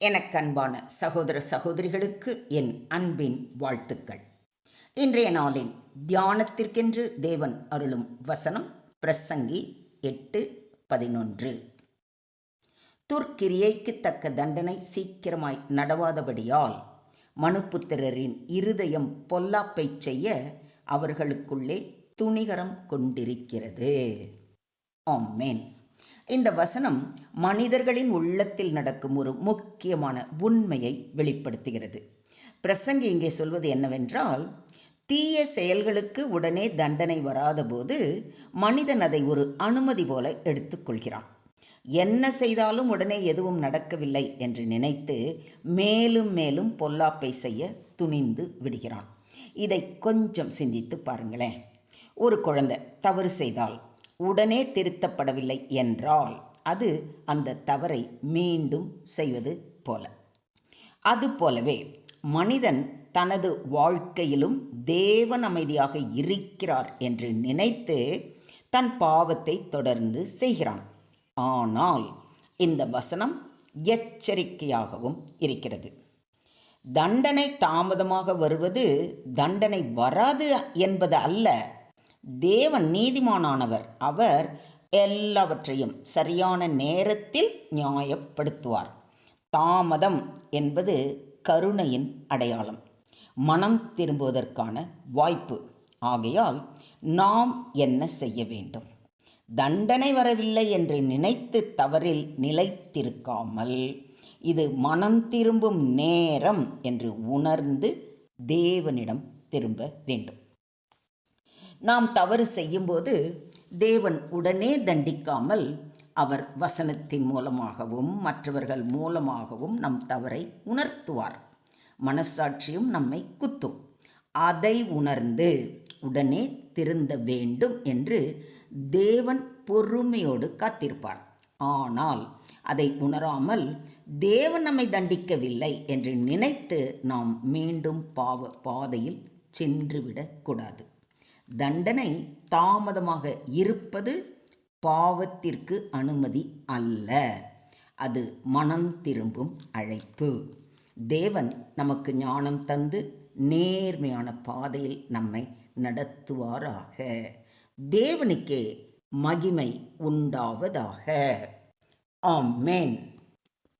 எனக்கு அன்பான சகோதர சகோதரிகளுக்கு என் அன்பின் வாழ்த்துக்கள். இன்றைய நாளின் தியானத்திற்கென்று தேவன் அருளும் வசனம் பிரசங்கி 8:11. துர்க்கிரியைக்கு தக்க தண்டனை சீக்கிரமாய் நடவாதபடியால் மனுப்புத்திரரின் இருதயம் பொல்லாப்பை செய்ய அவர்களுக்குள்ளே துணிகரம் கொண்டிருக்கிறது. ஆமென். இந்த வசனம் மனிதர்களின் உள்ளத்தில் நடக்கும் ஒரு முக்கியமான உண்மையை வெளிப்படுத்துகிறது. பிரசங்கி இங்கே சொல்வது என்னவென்றால், தீய செயல்களுக்கு உடனே தண்டனை வராதபோது மனிதன் அதை ஒரு அனுமதி போல எடுத்துக்கொள்கிறான். என்ன செய்தாலும் உடனே எதுவும் நடக்கவில்லை என்று நினைத்து மேலும் மேலும் பொல்லாப்பை செய்ய துணிந்து விடுகிறான். இதை கொஞ்சம் சிந்தித்து பாருங்களேன். ஒரு குழந்தை தவறு செய்தால் உடனே திருத்தப்படவில்லை என்றால் அது அந்த தவறை மீண்டும் செய்வது போல. அதுபோலவே மனிதன் தனது வாழ்க்கையிலும் தேவன் அமைதியாக இருக்கிறார் என்று நினைத்து தன் பாவத்தை தொடர்ந்து செய்கிறான். ஆனால் இந்த வசனம் எச்சரிக்கையாகவும் இருக்கிறது. தண்டனை தாமதமாக வருவது தண்டனை வராது என்பது அல்ல. தேவன் நீதிமானானவர். அவர் எல்லாவற்றையும் சரியான நேரத்தில் நியாயப்படுத்துவார். தாமதம் என்பது கருணையின் அடையாளம், மனம் திரும்புவதற்கான வாய்ப்பு. ஆகையால் நாம் என்ன செய்ய வேண்டும்? தண்டனை வரவில்லை என்று நினைத்து தவறில் நிலைத்திருக்காமல், இது மனம் திரும்பும் நேரம் என்று உணர்ந்து தேவனிடம் திரும்ப வேண்டும். நாம் தவறு செய்யும்போது தேவன் உடனே தண்டிக்காமல் அவர் வசனத்தின் மூலமாகவும் மற்றவர்கள் மூலமாகவும் நம் தவறை உணர்த்துவார். மனசாட்சியும் நம்மை குத்தும். அதை உணர்ந்து உடனே திருந்த வேண்டும் என்று தேவன் பொறுமையோடு காத்திருப்பார். ஆனால் அதை உணராமல் தேவன் நம்மை தண்டிக்கவில்லை என்று நினைத்து நாம் மீண்டும் பாவ பாதையில் சென்றுவிடக்கூடாது. தண்டனை தாமதமாக இருப்பது பாவத்திற்கு அனுமதி அல்ல, அது மனம் திரும்பும் அழைப்பு. தேவன் நமக்கு ஞானம் தந்து நேர்மையான பாதையில் நம்மை நடத்துவாராக. தேவனுக்கே மகிமை உண்டாவதாக. ஆமென்.